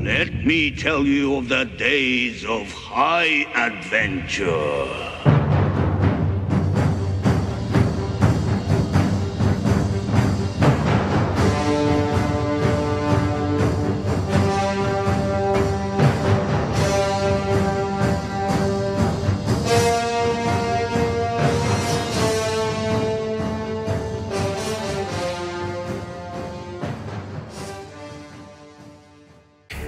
Let me tell you of the days of high adventure.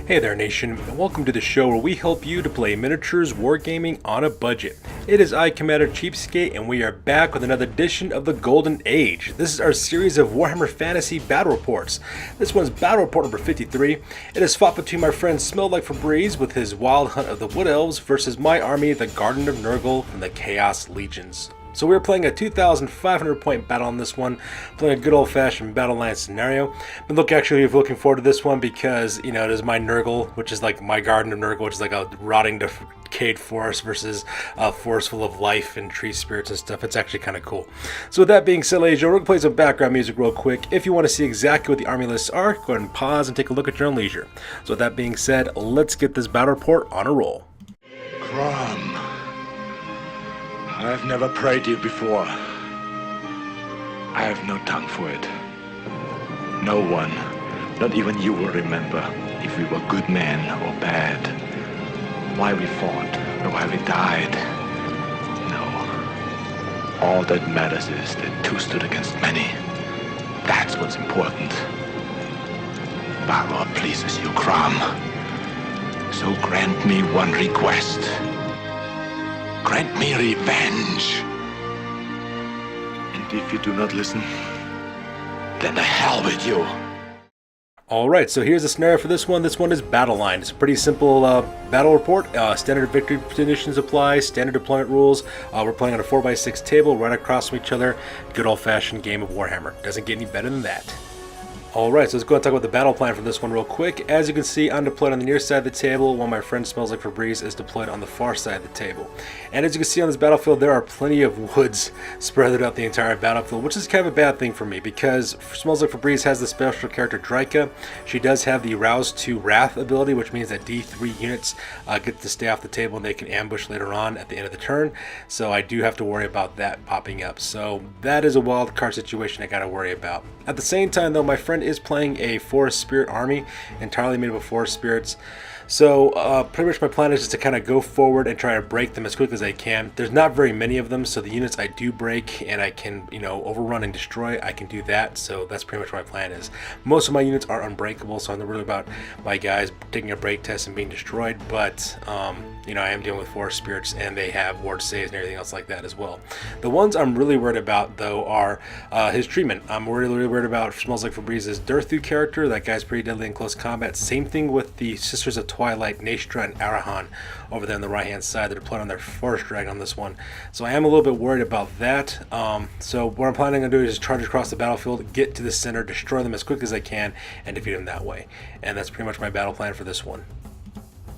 Hey there nation, and welcome to the show where we help you to play miniatures wargaming on a budget. It is I, Commander CheapSkate, and we are back with another edition of the Golden Age. This is our series of Warhammer Fantasy Battle Reports. This one's Battle Report number 53. It is fought between my friend Smelled Like Febreze with his Wild Hunt of the Wood Elves versus my army, the Garden of Nurgle from the Chaos Legions. So we're playing a 2,500 point battle on this one, playing a good old-fashioned battle line scenario. But looking forward to this one because, you know, it is my Nurgle, which is like my Garden of Nurgle, which is like a rotting, decayed forest versus a forest full of life and tree spirits and stuff. It's actually kind of cool. So with that being said, ladies and gentlemen, we're going to play some background music real quick. If you want to see exactly what the army lists are, go ahead and pause and take a look at your own leisure. So with that being said, let's get this battle report on a roll. Crom, I've never prayed you before. I have no tongue for it. No one, not even you, will remember if we were good men or bad, why we fought or why we died. No. All that matters is that two stood against many. That's what's important. Valor pleases you, Crom. So grant me one request. Grant me revenge. And if you do not listen, then the hell with you. Alright, so here's the scenario for this one. This one is Battle Line. It's a pretty simple battle report. Standard victory conditions apply, standard deployment rules. We're playing on a 4x6 table right across from each other. Good old-fashioned game of Warhammer. Doesn't get any better than that. Alright, so let's go and talk about the battle plan for this one real quick. As you can see, I'm deployed on the near side of the table, while my friend Smells Like Febreze is deployed on the far side of the table. And as you can see on this battlefield, there are plenty of woods spread out the entire battlefield, which is kind of a bad thing for me, because Smells Like Febreze has the special character Drika. She does have the Rouse to Wrath ability, which means that D3 units get to stay off the table and they can ambush later on at the end of the turn. So I do have to worry about that popping up. So that is a wild card situation I gotta worry about. At the same time though, my friend is playing a forest spirit army entirely made up of forest spirits, so pretty much my plan is just to kind of go forward and try to break them as quick as I can. There's not very many of them, so the units I do break and I can, you know, overrun and destroy, I can do that. So that's pretty much what my plan is. Most of my units are unbreakable, so I'm not really about my guys taking a break test and being destroyed, but you know, I am dealing with forest spirits and they have ward saves and everything else like that as well. The ones I'm really worried about though are his treatment. I'm really worried about Smells Like Febreze's Durthu character. That guy's pretty deadly in close combat. Same thing with the Sisters of Twilight, Naestra and Arahan over there on the right hand side. They're deployed on their forest dragon on this one. So I am a little bit worried about that. So what I'm planning on doing is charge across the battlefield, get to the center, destroy them as quick as I can, and defeat them that way. And that's pretty much my battle plan for this one.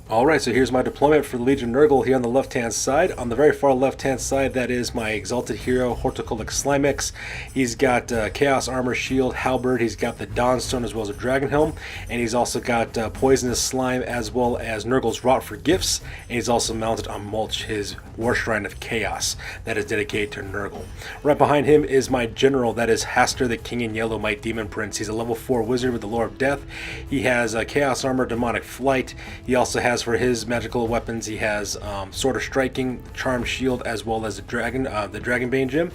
Alright, so here's my deployment for the Legion Nurgle here on the left-hand side. On the very far left-hand side, that is my Exalted Hero, Horticultic Slimex. He's got Chaos Armor, Shield, Halberd. He's got the Dawnstone as well as a Dragon Helm. And he's also got Poisonous Slime as well as Nurgle's Rot for Gifts. And he's also mounted on Mulch, his War Shrine of Chaos that is dedicated to Nurgle. Right behind him is my General, that is Haster the King in Yellow, my Demon Prince. He's a level 4 wizard with the Lore of Death. He has Chaos Armor, Demonic Flight. He also has for his magical weapons, he has Sword of Striking, Charm Shield, as well as the Dragonbane Gem.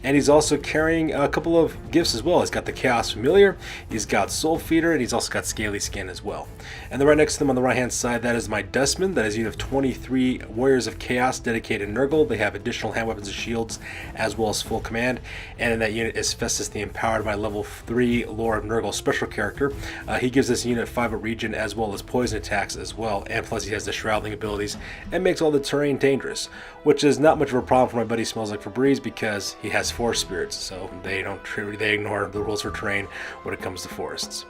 And he's also carrying a couple of gifts as well. He's got the Chaos Familiar, he's got Soul Feeder, and he's also got Scaly Skin as well. And then right next to them on the right hand side, that is my Dustman. That is a unit of 23 Warriors of Chaos dedicated to Nurgle. They have additional hand weapons and shields as well as full command. And in that unit is Festus the Empowered, my level 3 Lore of Nurgle special character. He gives this unit 5 at regen as well as poison attacks as well. And plus he has the shrouding abilities and makes all the terrain dangerous, which is not much of a problem for my buddy Smells Like Febreze because he has forest spirits, so they ignore the rules for terrain when it comes to forests.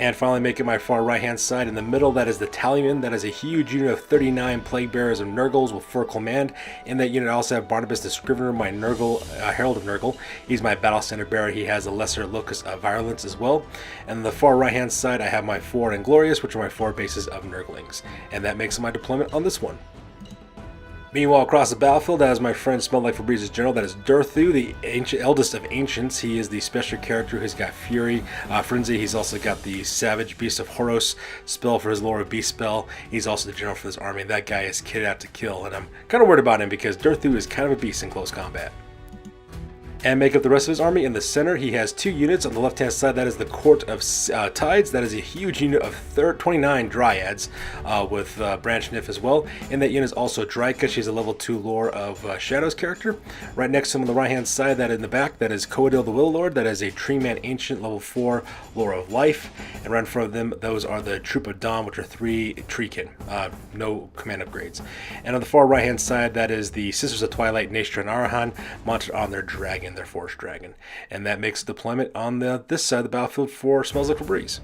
And finally, making my far right-hand side in the middle, that is the Tallyman. That is a huge unit of 39 Plague Bearers of Nurgles with 4 command. In that unit, I also have Barnabas the Scrivener, my Nurgle, Herald of Nurgle. He's my Battle Standard Bearer. He has a lesser Locus of Virulence as well. And on the far right-hand side, I have my 4 Inglorious, which are my 4 bases of Nurglings. And that makes my deployment on this one. Meanwhile, across the battlefield, as my friend Smelled Like Febrez's general, that is Durthu, the eldest of ancients. He is the special character who's got Fury, Frenzy. He's also got the Savage Beast of Horos spell for his Lore of Beast spell. He's also the general for this army. That guy is kitted out to kill, and I'm kind of worried about him because Durthu is kind of a beast in close combat. And make up the rest of his army. In the center, he has 2 units. On the left-hand side, that is the Court of Tides. That is a huge unit of 29 Dryads with Branch Nif as well. In that unit is also Dryka. She's a level 2 Lore of Shadows character. Right next to him on the right-hand side, that in the back, that is Coadil the Will Lord. That is a Tree Man Ancient, level 4 Lore of Life. And right in front of them, those are the Troop of Dawn, which are 3 Treekin. No command upgrades. And on the far right-hand side, that is the Sisters of Twilight, Nastra and Arahan, mounted on their dragon, their Forest Dragon. And that makes deployment on this side of the battlefield for Smells Like Febreze.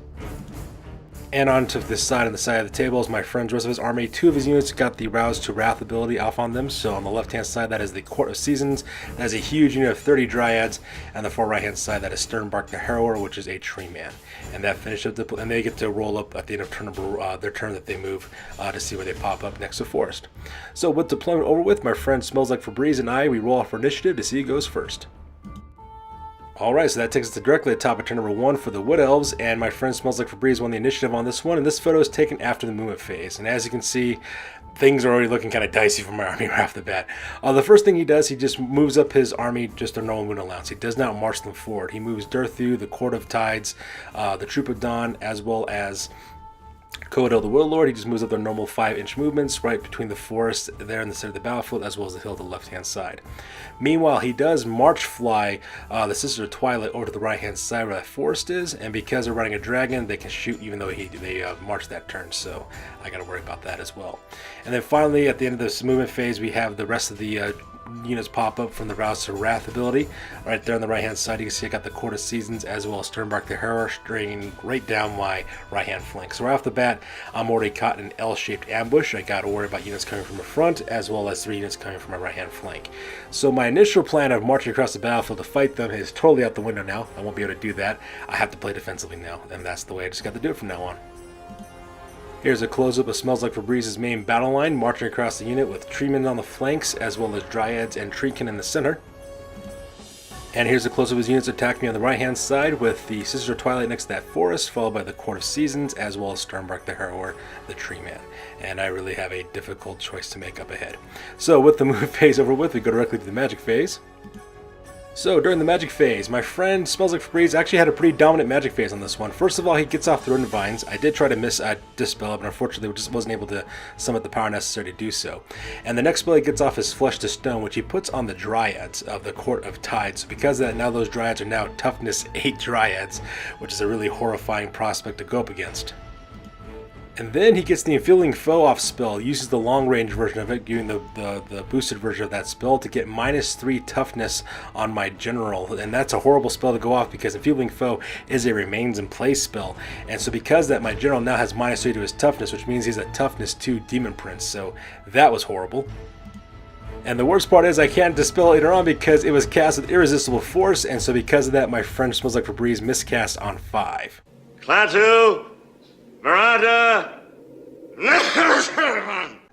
And onto this side, on the side of the table, is my friend's rest of his army. 2 of his units got the Rouse to Wrath ability off on them. So on the left-hand side, that is the Court of Seasons. That is a huge unit of 30 Dryads. And the far right-hand side, that is Sternbark the Harrower, which is a Tree Man. And that finishes up and they get to roll up at the end of their turn that they move to see where they pop up next to Forest. So with deployment over with, my friend Smells Like Febreze and I, we roll off for initiative to see who goes first. Alright, so that takes us to directly at the top of turn number 1 for the Wood Elves, and my friend Smells Like Febreze won the initiative on this one, and this photo is taken after the movement phase. And as you can see, things are already looking kind of dicey for my army right off the bat. The first thing he does, he just moves up his army just a normal movement allowance. He does not march them forward. He moves Durthu, the Court of Tides, the Troop of Dawn, as well as Coadil the Will Lord. He just moves up their normal 5-inch movements right between the forest there in the center of the battlefield, as well as the hill to the left-hand side. Meanwhile, he does march fly the Sisters of Twilight over to the right-hand side where that forest is, and because they're running a dragon, they can shoot even though they march that turn, so I got to worry about that as well. And then finally, at the end of this movement phase, we have the rest of the units pop up from the Rouse to Wrath ability. Right there on the right-hand side, you can see I got the Court of Seasons as well as Sternbark the Harrower stringing right down my right-hand flank. So right off the bat, I'm already caught in an L-shaped ambush. I got to worry about units coming from the front as well as 3 units coming from my right-hand flank. So my initial plan of marching across the battlefield to fight them is totally out the window now. I won't be able to do that. I have to play defensively now, and that's the way I just got to do it from now on. Here's a close-up of Smells Like Febreze's main battle line, marching across the unit with Treemen on the flanks, as well as Dryads and Treekin in the center. And here's a close-up of his units attacking me on the right-hand side, with the Sisters of Twilight next to that forest, followed by the Court of Seasons, as well as Sternbark the Harrower, the Tree Man. And I really have a difficult choice to make up ahead. So with the move phase over with, we go directly to the magic phase. So during the magic phase, my friend Smells Like Febreze actually had a pretty dominant magic phase on this one. First of all, he gets off the Rodent Vines. I did try to miss Dispel, but unfortunately just wasn't able to summon the power necessary to do so. And the next spell he gets off is Flesh to Stone, which he puts on the Dryads of the Court of Tides. So because of that, now those Dryads are now Toughness 8 Dryads, which is a really horrifying prospect to go up against. And then he gets the Enfeeling Foe off spell, uses the long-range version of it, giving the boosted version of that spell to get -3 toughness on my general. And that's a horrible spell to go off because Enfeeling Foe is a remains in place spell. And so because that, my general now has -3 to his toughness, which means he's a toughness 2 Demon Prince. So that was horrible. And the worst part is I can't dispel it later on because it was cast with Irresistible Force, and so because of that, my friend Smells Like Febreze miscast on 5. Klaatu! Veranda!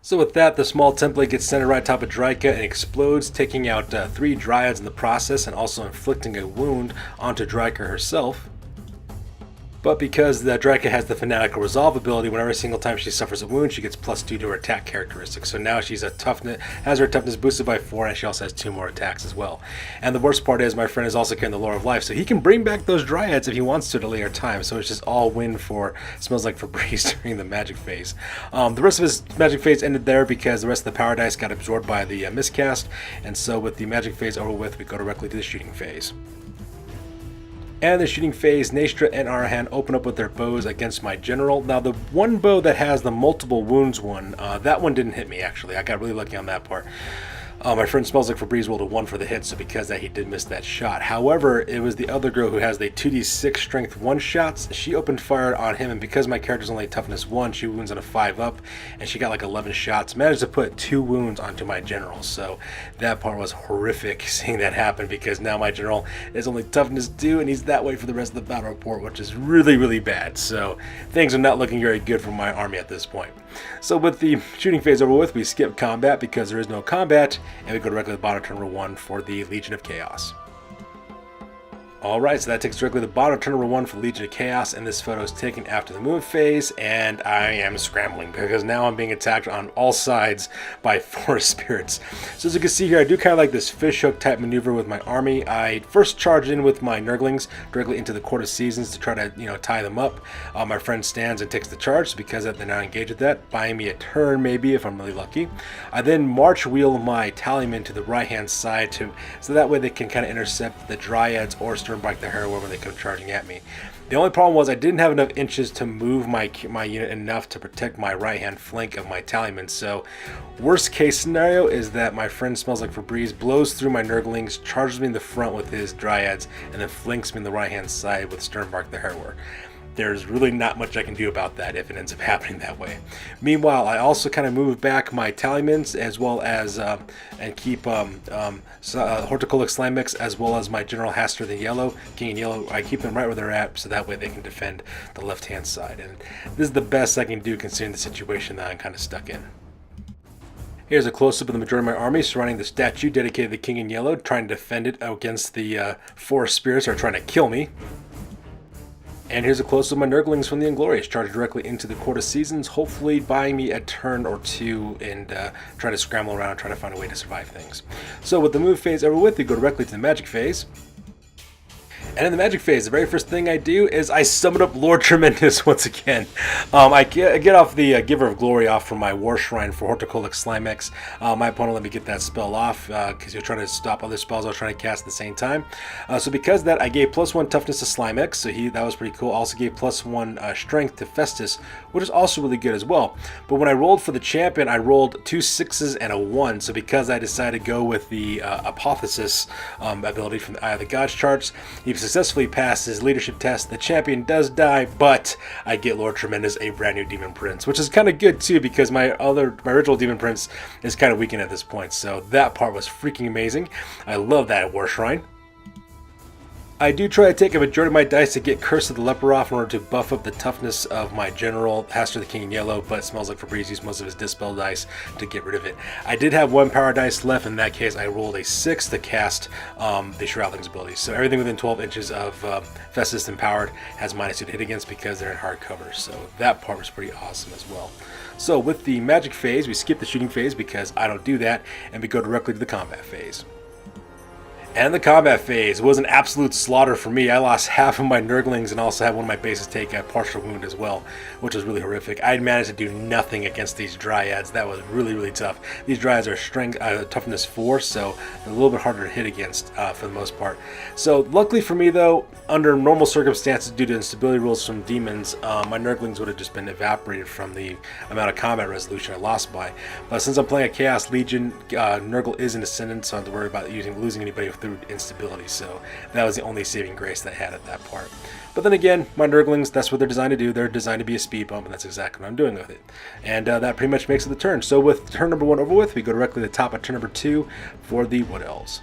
So with that, the small template gets centered right atop of Dryka and explodes, taking out 3 Dryads in the process and also inflicting a wound onto Dryka herself. But because the Dryka has the Fanatical Resolve ability, whenever every single time she suffers a wound, she gets +2 to her attack characteristic. So now she's has her toughness boosted by 4, and she also has 2 more attacks as well. And the worst part is my friend is also carrying the Lore of Life, so he can bring back those Dryads if he wants to at a later time. So it's just all win for Smells Like Febreze during the magic phase. The rest of his magic phase ended there because the rest of the power dice got absorbed by the miscast. And so with the magic phase over with, we go directly to the shooting phase. And the shooting phase, Nastra and Arahan open up with their bows against my general. Now the one bow that has the multiple wounds one, that one didn't hit me actually. I got really lucky on that part. My friend Smells Like Febreze rolled a 1 for the hit, so because of that, he did miss that shot. However, it was the other girl who has the 2d6 strength 1 shots. She opened fire on him, and because my character's only toughness 1, she wounds on a 5 up, and she got like 11 shots. Managed to put 2 wounds onto my general, so that part was horrific seeing that happen, because now my general is only toughness 2, and he's that way for the rest of the battle report, which is really, really bad. So things are not looking very good for my army at this point. So with the shooting phase over with, we skip combat because there is no combat, and we go directly to the bottom of turn number 1 for the Legion of Chaos. Alright, so that takes directly to the bottom of turn number 1 for Legion of Chaos, and this photo is taken after the move phase, and I am scrambling because now I'm being attacked on all sides by forest spirits. So as you can see here, I do kind of like this fishhook type maneuver with my army. I first charge in with my Nurglings directly into the Court of Seasons to try to, tie them up. My friend stands and takes the charge, so because they're not engaged with that, buying me a turn maybe if I'm really lucky. I then march wheel my Tallymen to the right hand side so that way they can kind of intercept the Dryads or Sternbike the Harrower when they come charging at me. The only problem was I didn't have enough inches to move my unit enough to protect my right hand flank of my Tallymen. So worst case scenario is that my friend Smells Like Febreze blows through my Nurglings, charges me in the front with his Dryads, and then flanks me in the right hand side with Sternbike the Harrower. There's really not much I can do about that if it ends up happening that way. Meanwhile, I also kind of move back my Tallymans as well as and keep Horticultic Slimix as well as my General Haster the Yellow, King in Yellow. I keep them right where they're at so that way they can defend the left hand side. And this is the best I can do considering the situation that I'm kind of stuck in. Here's a close-up of the majority of my army surrounding the statue dedicated to the King in Yellow, trying to defend it against the forest spirits that are trying to kill me. And here's a close-up of my Nurglings from the Inglorious, charged directly into the Court of Seasons, hopefully buying me a turn or two and try to scramble around and try to find a way to survive things. So with the move phase over with, we go directly to the magic phase. And in the magic phase, the very first thing I do is I summon up Lord Tremendous once again. I get off the Giver of Glory off from my War Shrine for Horticultic Slimex. My opponent let me get that spell off because he was trying to stop other spells I was trying to cast at the same time. So because of that, I gave +1 toughness to Slimex, so that was pretty cool. Also gave +1 strength to Festus, which is also really good as well. But when I rolled for the champion, I rolled 2 6s and a 1. So because I decided to go with the Apotheosis ability from the Eye of the Gods charts, he successfully passed his leadership test. The champion does die, but I get Lord Tremendous a brand new Demon Prince, which is kind of good too because my original Demon Prince is kind of weakened at this point. So that part was freaking amazing. I love that at War Shrine. I do try to take a majority of my dice to get Curse of the Leper off in order to buff up the toughness of my general, Haster the King in Yellow, but it Smells Like Febreze used most of his Dispel dice to get rid of it. I did have 1 power dice left. In that case, I rolled a 6 to cast the Shroudling's abilities. So everything within 12 inches of Festus Empowered has -2 to hit against because they're in hard cover. So that part was pretty awesome as well. So with the magic phase, we skip the shooting phase because I don't do that, and we go directly to the combat phase. And the combat phase was an absolute slaughter for me. I lost half of my Nurglings and also had one of my bases take a partial wound as well, which was really horrific. I managed to do nothing against these Dryads. That was really, really tough. These Dryads are strength, toughness 4, so they're a little bit harder to hit against for the most part. So luckily for me though, under normal circumstances due to instability rules from demons, my Nurglings would have just been evaporated from the amount of combat resolution I lost by. But since I'm playing a Chaos Legion, Nurgle is an Ascendant, so I don't have to worry about losing anybody through instability, so that was the only saving grace that I had at that part. But then again, my Nurglings, that's what they're designed to do. They're designed to be a speed bump, and that's exactly what I'm doing with it. And that pretty much makes it the turn. So with turn number 1 over with, we go directly to the top of turn number 2 for the Wood Elves.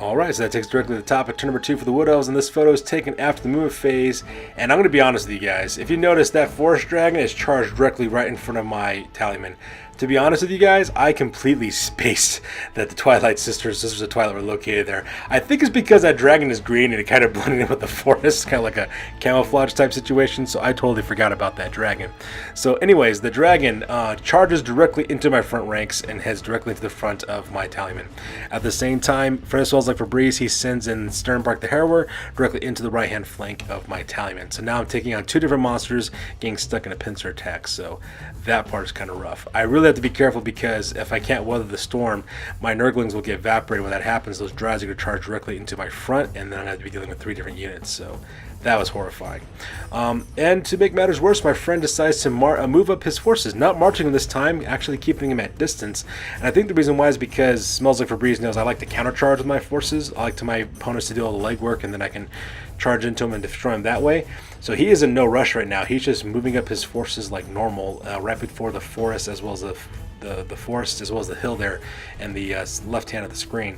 Alright, so that takes directly to the top of turn number 2 for the Wood Elves, and this photo is taken after the move phase. And I'm going to be honest with you guys, if you notice, that Forest Dragon is charged directly right in front of my Tallyman. To be honest with you guys, I completely spaced that the Twilight Sisters of Twilight were located there. I think it's because that dragon is green and it kind of blended in with the forest, kind of like a camouflage type situation, so I totally forgot about that dragon. So anyways, the dragon charges directly into my front ranks and heads directly into the front of my Tallyman. At the same time, Friend of Smells Like Febreze, he sends in Sternbike the Harrower directly into the right hand flank of my Tallyman. So now I'm taking on 2 different monsters getting stuck in a pincer attack, so that part is kind of rough. I really have to be careful because if I can't weather the storm, my Nurglings will get evaporated. When that happens, those Dryads are going to charge directly into my front, and then I'm going to have to be dealing with 3 different units. So That was horrifying. And to make matters worse, my friend decides to move up his forces, not marching him this time, actually keeping him at distance. And I think the reason why is because Smells Like Febreze knows I like to countercharge with my forces. I like to my opponents to do all the legwork, and then I can charge into him and destroy him that way. So he is in no rush right now. He's just moving up his forces like normal, right before the forest, as well as the forest, as well as the hill there, and the left hand of the screen.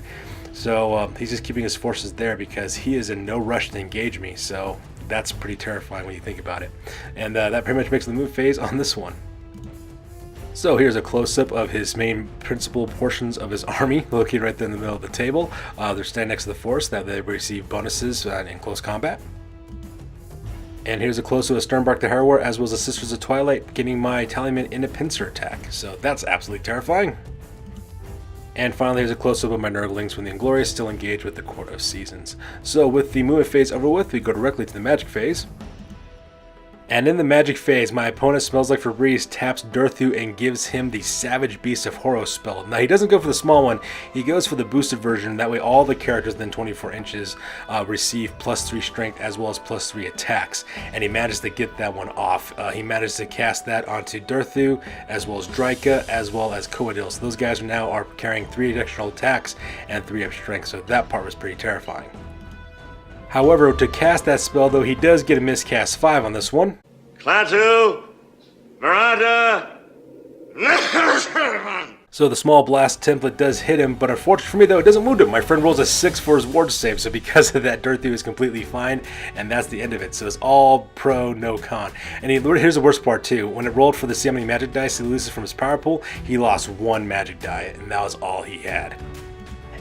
So he's just keeping his forces there because he is in no rush to engage me. So that's pretty terrifying when you think about it. And that pretty much makes the move phase on this one. So here's a close-up of his main principal portions of his army, located right there in the middle of the table. They're standing next to the forest that they receive bonuses in close combat. And here's a close-up of Sternbark the Harrower, as well as the Sisters of Twilight, getting my Tallyman in a pincer attack. So that's absolutely terrifying. And finally, here's a close-up of my Nurglings when the Inglorious still engage with the Court of Seasons. So with the movement phase over with, we go directly to the magic phase. And in the magic phase, my opponent Smells Like Febreze taps Durthu and gives him the Savage Beast of Horos spell. Now he doesn't go for the small one, he goes for the boosted version. That way all the characters within 24 inches receive +3 strength as well as +3 attacks. And he managed to get that one off. He managed to cast that onto Durthu, as well as Dryka, as well as Coadil. So those guys now are carrying 3 additional attacks and 3 of strength, so that part was pretty terrifying. However, to cast that spell, though, he does get a miscast 5 on this one. Klaatu, Marata. So the small blast template does hit him, but unfortunately for me, though, it doesn't wound him. My friend rolls a 6 for his ward save, so because of that, Durthu is completely fine, and that's the end of it. So it's all pro, no con. And here's the worst part, too. When it rolled for the see how many magic dice he loses from his power pool, he lost 1 magic die, and that was all he had.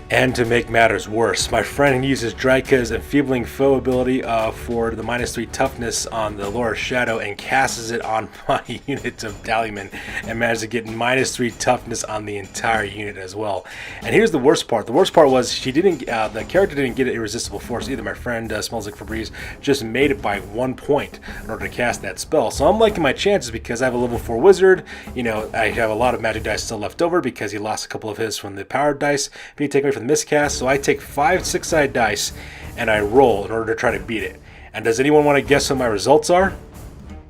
And to make matters worse, my friend uses Dryka's Enfeebling Foe ability for the -3 toughness on the Lower Shadow and casts it on my unit of Tallyman and manages to get -3 toughness on the entire unit as well. And here's the worst part. The worst part was she didn't. The character didn't get an irresistible force either. My friend Smells Like Febreze just made it by 1 point in order to cast that spell. So I'm liking my chances because I have a level 4 wizard. You know, I have a lot of magic dice still left over because he lost a couple of his from the powered dice. If you take away from the miscast, so I take 5 6-sided dice and I roll in order to try to beat it. And does anyone want to guess what my results are?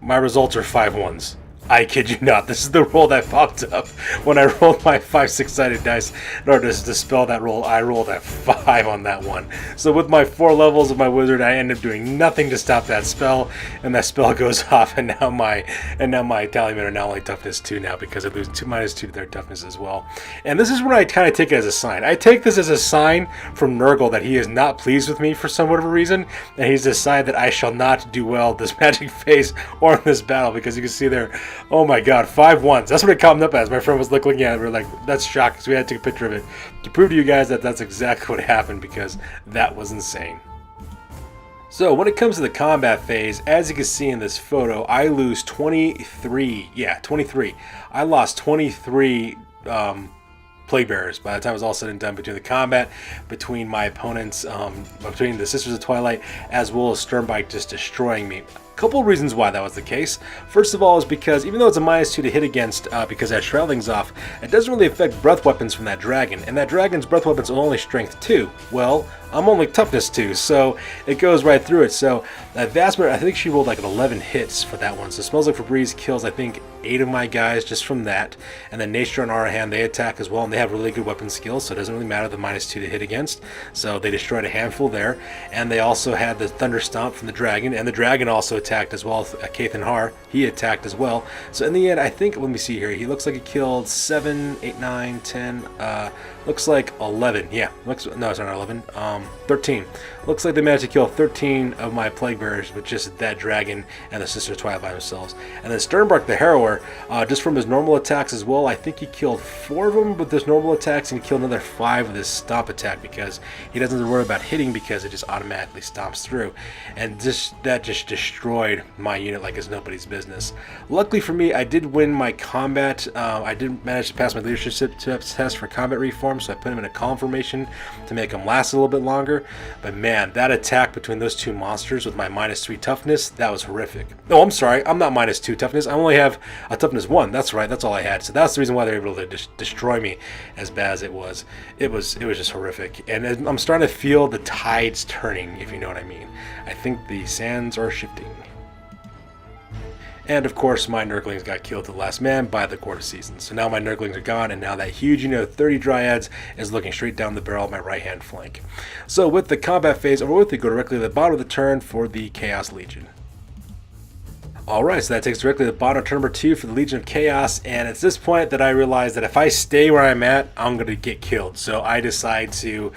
My results are 5 1s. I kid you not. This is the roll that popped up when I rolled my 5 6-sided dice in order to dispel that roll. I rolled a 5 on that one. So with my 4 levels of my wizard, I end up doing nothing to stop that spell, and that spell goes off. And now my Tallymen are now only toughness 2 now because I lose -2 to their toughness as well. And this is what I kind of take it as a sign. I take this as a sign from Nurgle that he is not pleased with me for some whatever reason, and he's decided that I shall not do well this magic phase or in this battle, because you can see there. Oh my god, 5 1s. That's what it came up as. My friend was looking at it. We were like, that's shocking. So we had to take a picture of it to prove to you guys that that's exactly what happened, because that was insane. So when it comes to the combat phase, as you can see in this photo, I lose 23. Yeah, 23. I lost 23 Plague Bearers by the time it was all said and done, between the combat, between my opponents, between the Sisters of Twilight, as well as Sternbike just destroying me. Couple of reasons why that was the case. First of all is because even though it's a -2 to hit against because that Shroudling's off, it doesn't really affect breath weapons from that dragon, and that dragon's breath weapons are only strength 2. Well, I'm only toughness 2, so it goes right through it. So that Vastmer, I think she rolled like an 11 hits for that one. So Smells Like Febreze kills, I think, 8 of my guys just from that. And then Nature and Arahan, they attack as well, and they have really good weapon skills, so it doesn't really matter the -2 to hit against. So they destroyed a handful there. And they also had the Thunder Stomp from the dragon, and the dragon also attacked as well. Kathan Har, he attacked as well. So in the end, I think, let me see here, he looks like he killed 7, 8, 9, 10, looks like 11. Yeah, no, it's not 11. 13. Looks like they managed to kill 13 of my Plague Bearers with just that dragon and the Sister of Twilight by themselves. And then Sternbark the Harrower, just from his normal attacks as well, I think he killed 4 of them with his normal attacks, and he killed another 5 with his stomp attack, because he doesn't have to worry about hitting because it just automatically stomps through. And that just destroyed my unit like it's nobody's business. Luckily for me, I did win my combat. I did manage to pass my leadership test for combat reform, so I put him in a column formation to make him last a little bit longer. But man, man, that attack between those two monsters with my -3 toughness, that was horrific. Oh, I'm sorry, I'm not -2 toughness. I only have a toughness 1. That's right, that's all I had. So that's the reason why they were able to destroy me as bad as it was. It was just horrific. And I'm starting to feel the tides turning, if you know what I mean. I think the sands are shifting. And of course, my Nurglings got killed to the last man by the Court of Seasons. So now my Nurglings are gone, and now that huge, 30 Dryads is looking straight down the barrel of my right-hand flank. So with the combat phase over with, we go directly to the bottom of the turn for the Chaos Legion. Alright, so that takes directly to the bottom of turn number 2 for the Legion of Chaos, and it's this point that I realize that if I stay where I'm at, I'm going to get killed. So I decide to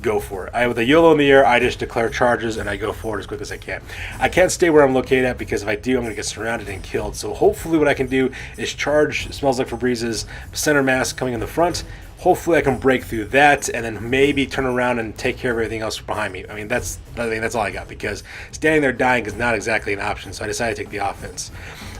go for it. With a YOLO in the air, I just declare charges and I go forward as quick as I can. I can't stay where I'm located at because if I do, I'm going to get surrounded and killed. So hopefully what I can do is charge Smells Like Febrez's center mass coming in the front. Hopefully I can break through that and then maybe turn around and take care of everything else behind me. I mean, that's all I got because standing there dying is not exactly an option, so I decided to take the offense.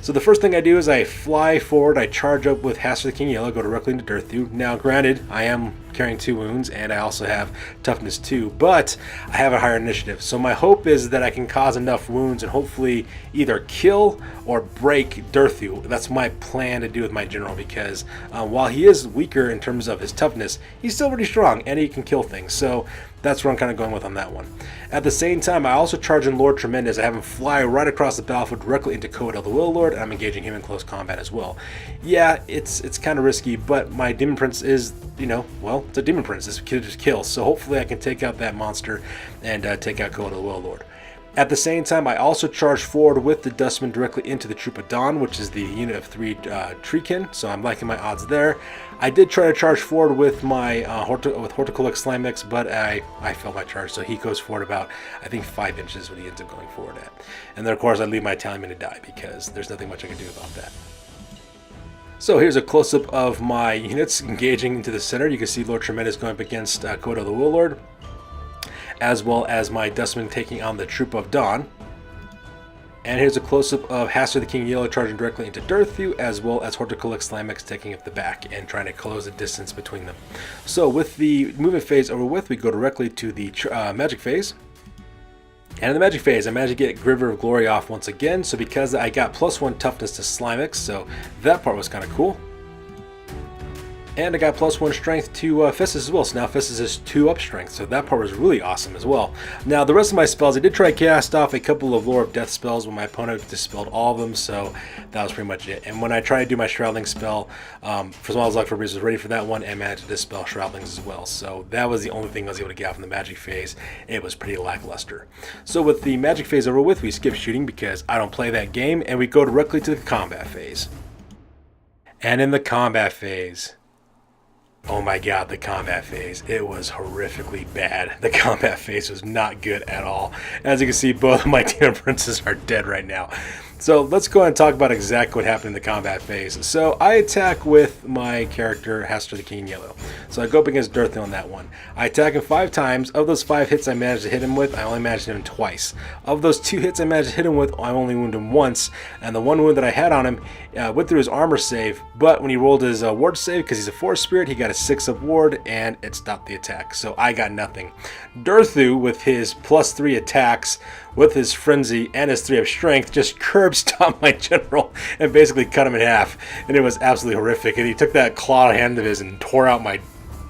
So the first thing I do is I fly forward, I charge up with Haster the King Yellow, go directly into Dirthu. Now granted, I am carrying 2 wounds and I also have toughness 2, but I have a higher initiative. So my hope is that I can cause enough wounds and hopefully either kill or break Dirthu. That's my plan to do with my general because while he is weaker in terms of his toughness, he's still pretty strong and he can kill things. So that's what I'm kind of going with on that one. At the same time, I also charge in Lord Tremendous. I have him fly right across the battlefield directly into Coedel the Will Lord, and I'm engaging him in close combat as well. Yeah, it's kind of risky, but my Demon Prince is, well, it's a Demon Prince. This kid just kills, so hopefully I can take out that monster and take out Coedel the Will Lord. At the same time, I also charge forward with the Dustman directly into the Troop of Dawn, which is the unit of 3 Treekin, so I'm liking my odds there. I did try to charge forward with my Horticulix Slime Mix, but I failed my charge, so he goes forward about, I think, 5 inches when he ends up going forward at. And then, of course, I leave my Italian man to die because there's nothing much I can do about that. So here's a close-up of my units engaging into the center. You can see Lord Tremendous going up against Coedel the Will Lord, as well as my Dustman taking on the Troop of Dawn. And here's a close-up of Haster the King Yellow charging directly into Dirthu, as well as Horticulix Slamix taking up the back and trying to close the distance between them. So with the movement phase over with, we go directly to the magic phase. And in the magic phase, I managed to get River of Glory off once again, so because I got +1 toughness to Slimix, so that part was kind of cool. And I got +1 strength to Fistus as well, so now Fistus is 2 up strength, so that part was really awesome as well. Now the rest of my spells, I did try to cast off a couple of Lore of Death spells when my opponent dispelled all of them, so that was pretty much it. And when I tried to do my Shroudling spell, for Smells Like Febreze was ready for that one and managed to dispel Shroudlings as well. So that was the only thing I was able to get out from the magic phase. It was pretty lackluster. So with the magic phase over with, we skip shooting because I don't play that game, and we go directly to the combat phase. And in the combat phase, oh my god, the combat phase. It was horrifically bad. The combat phase was not good at all. As you can see, both of my Demon Princes are dead right now. So let's go ahead and talk about exactly what happened in the combat phase. So I attack with my character, Haster the King Yellow. So I go up against Dirthu on that one. I attack him 5 times. Of those 5 hits I managed to hit him with, I only managed to hit him twice. Of those 2 hits I managed to hit him with, I only wounded him once. And the 1 wound that I had on him went through his armor save, but when he rolled his ward save, because he's a Forest Spirit, he got a 6 up ward, and it stopped the attack. So I got nothing. Dirthu, with his +3 attacks, with his Frenzy and his 3 of Strength, just curb stomped my general and basically cut him in half. And it was absolutely horrific. And he took that clawed hand of his and tore out my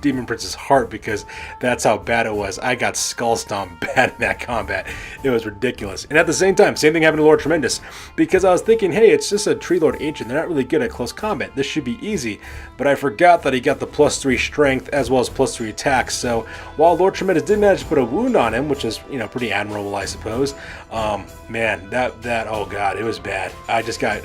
Demon Prince's heart because that's how bad it was. I got skull stomped bad in that combat. It was ridiculous. And at the same time, same thing happened to Lord Tremendous, because I was thinking, hey, it's just a Tree Lord Ancient. They're not really good at close combat. This should be easy. But I forgot that he got the +3 strength as well as +3 attacks. So while Lord Tremendous did manage to put a wound on him, which is, pretty admirable, I suppose. Man, that oh god, it was bad. I just got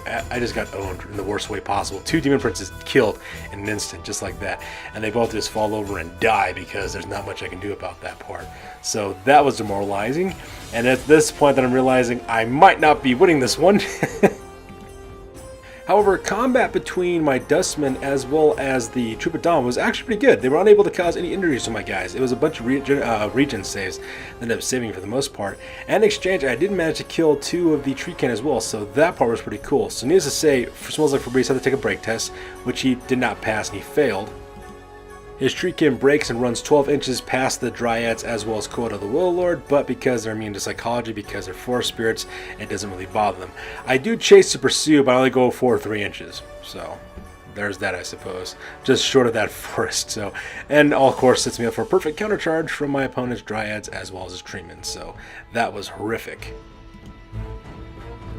owned in the worst way possible. 2 Demon Princes killed in an instant, just like that, and they both just fall over and die because there's not much I can do about that part. So that was demoralizing, and at this point that I'm realizing I might not be winning this one. However, combat between my Dustmen as well as the Troop of Dawn was actually pretty good. They were unable to cause any injuries to my guys. It was a bunch of regen saves that ended up saving for the most part. And in exchange, I did manage to kill 2 of the Treekin as well, so that part was pretty cool. So needless to say, Smells Like Febreze had to take a break test, which he did not pass and he failed. His Treekin breaks and runs 12 inches past the Dryads as well as Coda the Warlord, but because they're immune to psychology, because they're forest spirits, it doesn't really bother them. I do chase to pursue, but I only go for 3 inches, so there's that, I suppose. Just short of that forest, so. And all, of course, sets me up for a perfect countercharge from my opponent's Dryads as well as his Treemen, so that was horrific.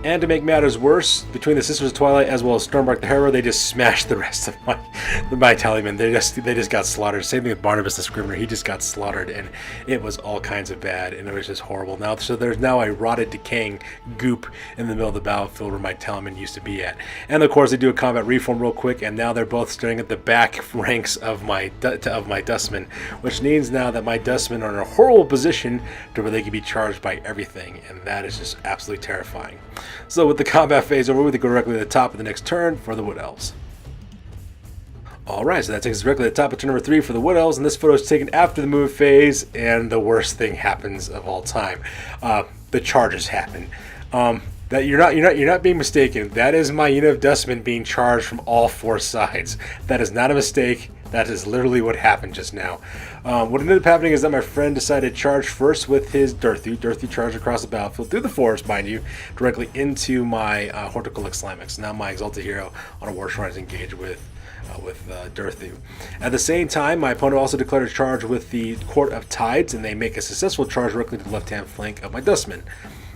And to make matters worse, between the Sisters of Twilight as well as Stormbark the Harrower, they just smashed the rest of my tallymen. They just got slaughtered. Same thing with Barnabas the Scrivener. He just got slaughtered, and it was all kinds of bad, and it was just horrible. So there's now a rotted, decaying goop in the middle of the battlefield where my tallymen used to be at. And of course, they do a combat reform real quick, and now they're both staring at the back ranks of my dustmen, which means now that my dustmen are in a horrible position to where they can be charged by everything, and that is just absolutely terrifying. So with the combat phase over, we go directly to the top of the next turn for the Wood Elves. Alright, so that takes us directly to the top of turn number 3 for the Wood Elves, and this photo is taken after the move phase, and the worst thing happens of all time. The charges happen. That you're not being mistaken. That is my unit of dustmen being charged from all 4 sides. That is not a mistake. That is literally what happened just now. What ended up happening is that my friend decided to charge first with his Durthu. Durthu charged across the battlefield, through the forest, mind you, directly into my Horticulix Slimex. Now my Exalted Hero on a War Shrine is engaged with Durthu. At the same time, my opponent also declared a charge with the Court of Tides, and they make a successful charge directly to the left-hand flank of my Dustman.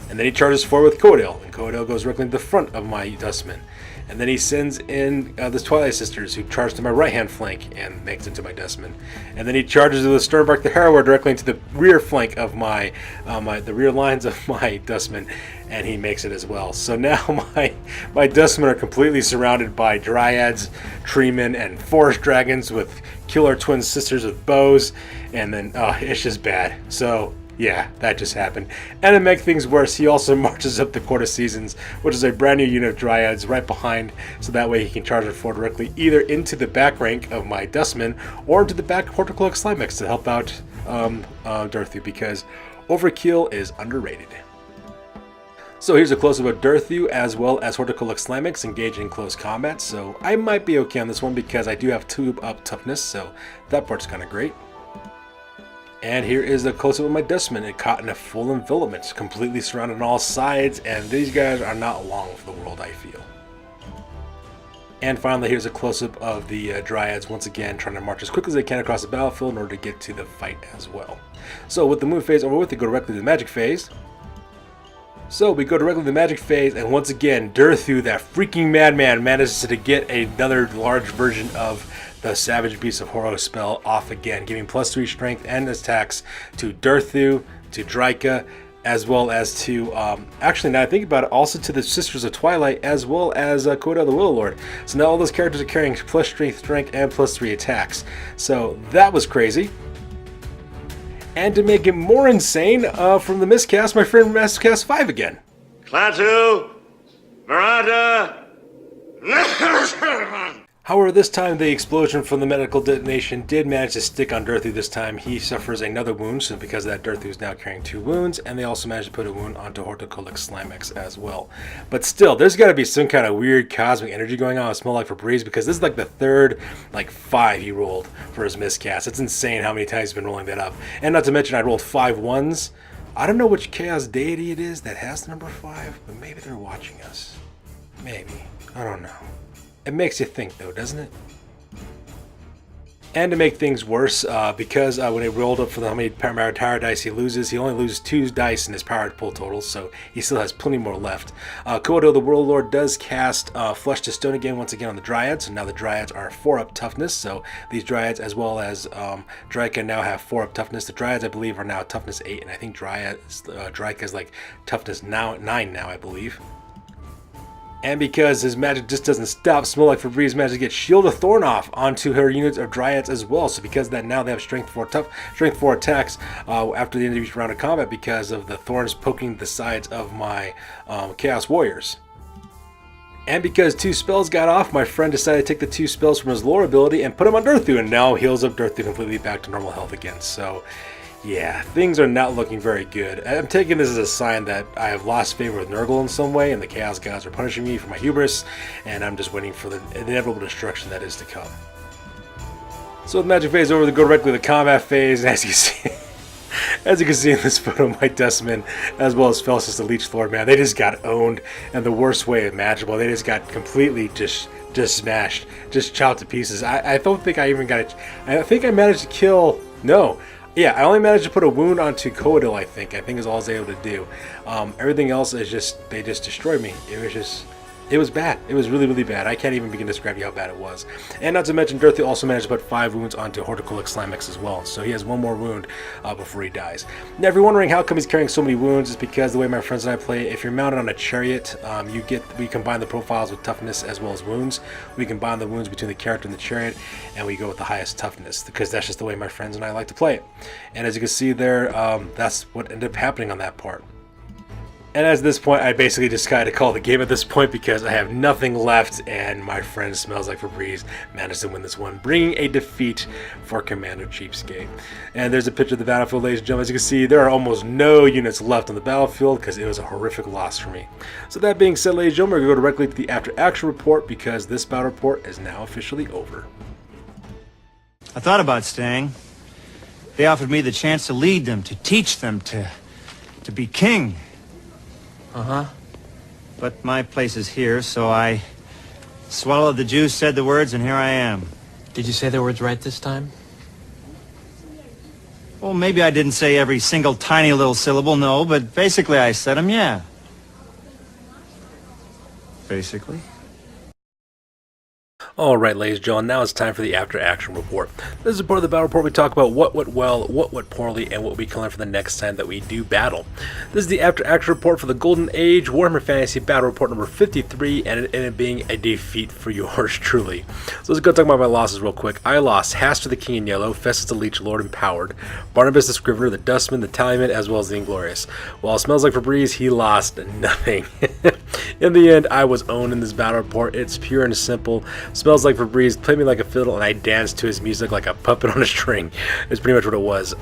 And then he charges forward with Codale, and Codale goes directly to the front of my Dustman. And then he sends in the Twilight Sisters, who charge to my right-hand flank and makes it to my Dustman. And then he charges with the Sternbark the Harrower directly into the rear flank of the rear lines of my Dustman, and he makes it as well. So now my Dustmen are completely surrounded by Dryads, Treemen, and Forest Dragons with killer twin sisters with bows, and then it's just bad. So yeah, that just happened. And to make things worse, he also marches up the Court of Seasons, which is a brand new unit of Dryads right behind, so that way he can charge it forward directly either into the back rank of my Dustman or into the back Horticulix Slimex to help out Durthu, because overkill is underrated. So here's a close-up of Durthu as well as Horticulix Slimex engaged in close combat, so I might be okay on this one because I do have 2 up toughness, so that part's kind of great. And here is a close-up of my Dustman. It caught in a full envelopment, completely surrounded on all sides, and these guys are not long for the world, I feel. And finally, here's a close-up of the Dryads, once again trying to march as quickly as they can across the battlefield in order to get to the fight as well. So with the move phase over with, we go directly to the magic phase. So we go directly to the magic phase, and once again, Durthu, that freaking madman, manages to get another large version of the Savage Beast of Horror spell off again, giving +3 strength and attacks to Durthu, to Dryka, as well as to, actually now I think about it, also to the Sisters of Twilight, as well as Coda the Warlord. So now all those characters are carrying +3 strength and +3 attacks. So that was crazy. And to make it more insane, from the miscast, my friend miscast 5 again. Klaatu, Marata. However, this time the explosion from the medical detonation did manage to stick on Durthu this time. He suffers another wound, so because of that, Durthu is now carrying 2 wounds, and they also managed to put a wound onto Horticulix Slimex as well. But still, there's got to be some kind of weird cosmic energy going on with Smell Like Febreze, because this is like the third 5 he rolled for his miscast. It's insane how many times he's been rolling that up. And not to mention, I rolled 5 ones. I don't know which chaos deity it is that has the number 5, but maybe they're watching us. Maybe. I don't know. It makes you think, though, doesn't it? And to make things worse, because when he rolled up for how many power dice he loses, he only loses 2 dice in his power pull total, so he still has plenty more left. Kodo the Warlord does cast Flesh to Stone again, once again on the Dryads, so now the Dryads are 4-up toughness, so these Dryads as well as Dryka now have 4-up toughness. The Dryads, I believe, are now toughness 8, and I think Dryka's like toughness 9 now, I believe. And because his magic just doesn't stop, Smell Like Febreze managed to get Shield of Thorn off onto her units of Dryads as well. So because of that, now they have strength 4 attacks after the end of each round of combat, because of the thorns poking the sides of my Chaos Warriors. And because 2 spells got off, my friend decided to take the 2 spells from his lore ability and put them on Durthu, and now heals up Durthu completely back to normal health again. So yeah, things are not looking very good. I'm taking this as a sign that I have lost favor with Nurgle in some way, and the Chaos Gods are punishing me for my hubris, and I'm just waiting for the inevitable destruction that is to come. So the magic phase over to go directly to the combat phase, and as you can see in this photo, my Dustman, as well as Felsus the Leech Lord, man, they just got owned in the worst way imaginable. They just got completely just smashed, just chopped to pieces. I don't think I even got it. I think I managed to kill. No. Yeah, I only managed to put a wound onto Coadil, I think is all I was able to do. Everything else is just, they just destroyed me. It was bad. It was really, really bad. I can't even begin to describe you how bad it was. And not to mention, Dorothy also managed to put 5 wounds onto Horticulix Slimex as well. So he has 1 more wound before he dies. Now, if you're wondering how come he's carrying so many wounds, it's because the way my friends and I play, if you're mounted on a chariot, we combine the profiles with toughness as well as wounds. We combine the wounds between the character and the chariot, and we go with the highest toughness, because that's just the way my friends and I like to play it. And as you can see there, that's what ended up happening on that part. And at this point, I basically just decided to call the game at this point because I have nothing left, and my friend Smells Like Febreze managed to win this one, bringing a defeat for Commander CheapSkate. And there's a picture of the battlefield, ladies and gentlemen. As you can see, there are almost no units left on the battlefield because it was a horrific loss for me. So that being said, ladies and gentlemen, we're going to go directly to the after action report because this battle report is now officially over. I thought about staying. They offered me the chance to lead them, to teach them, to be king. Uh-huh. But my place is here, so I swallowed the juice, said the words, and here I am. Did you say the words right this time? Well, maybe I didn't say every single tiny little syllable, no, but basically I said them, yeah. Basically. Alright, ladies and gentlemen, now it's time for the after action report. This is part of the battle report. We talk about what went well, what went poorly, and what we can learn for the next time that we do battle. This is the after action report for the Golden Age Warhammer Fantasy Battle Report number 53, and it ended up being a defeat for yours truly. So let's go talk about my losses real quick. I lost Haster the King in Yellow, Festus the Leech Lord Empowered, Barnabas the Scrivener, the Dustman, the Tallyman, as well as the Inglorious. While Smells Like Febreze, he lost nothing. In the end, I was owned in this battle report. It's pure and simple. Smells Like Febreze played me like a fiddle, and I danced to his music like a puppet on a string. It's pretty much what it was.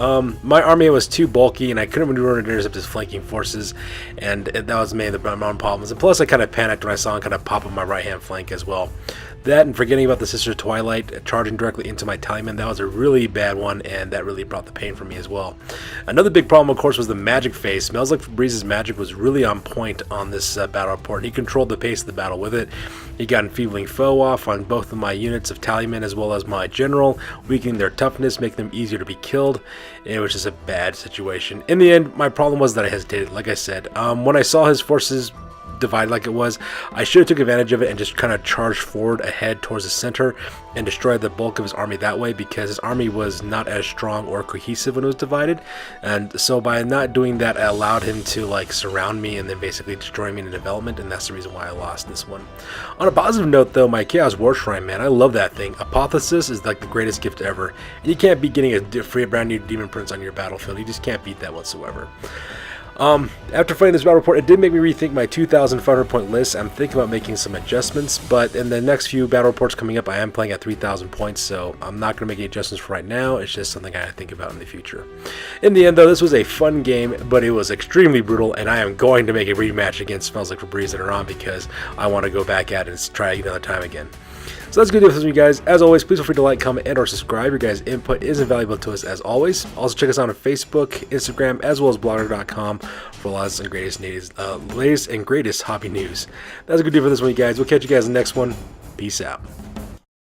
My army was too bulky, and I couldn't maneuver to intercept his flanking forces, and that was mainly the main problems. And plus, I kind of panicked when I saw him kind of pop on my right-hand flank as well. That and forgetting about the Sister Twilight charging directly into my Tallyman, that was a really bad one, and that really brought the pain for me as well. Another big problem, of course, was the magic phase. Smells Like Febreze's magic was really on point on this battle report, and he controlled the pace of the battle with it. He got Enfeebling Foe off on both of my units of Tallyman as well as my general, weakening their toughness, making them easier to be killed. It was just a bad situation. In the end, my problem was that I hesitated, like I said. When I saw his forces divided like it was, I should have took advantage of it and just kind of charged forward ahead towards the center and destroyed the bulk of his army that way, because his army was not as strong or cohesive when it was divided. And so by not doing that, I allowed him to like surround me and then basically destroy me in the development, and that's the reason why I lost this one. On a positive note though, my Chaos War Shrine, man, I love that thing. Apotheosis is like the greatest gift ever, and you can't beat getting a free brand new Demon Prince on your battlefield. You just can't beat that whatsoever. After fighting this battle report, it did make me rethink my 2,500 point list. I'm thinking about making some adjustments, but in the next few battle reports coming up, I am playing at 3,000 points, so I'm not going to make any adjustments for right now. It's just something I think about in the future. In the end, though, this was a fun game, but it was extremely brutal, and I am going to make a rematch against Smells Like Febreze later on because I want to go back at it and try another time again. So that's good news for you guys. As always, please feel free to like, comment, and or subscribe. Your guys' input is invaluable to us as always. Also check us out on Facebook, Instagram, as well as blogger.com for the latest and greatest hobby news. That's a good deal for this one, you guys. We'll catch you guys in the next one. Peace out.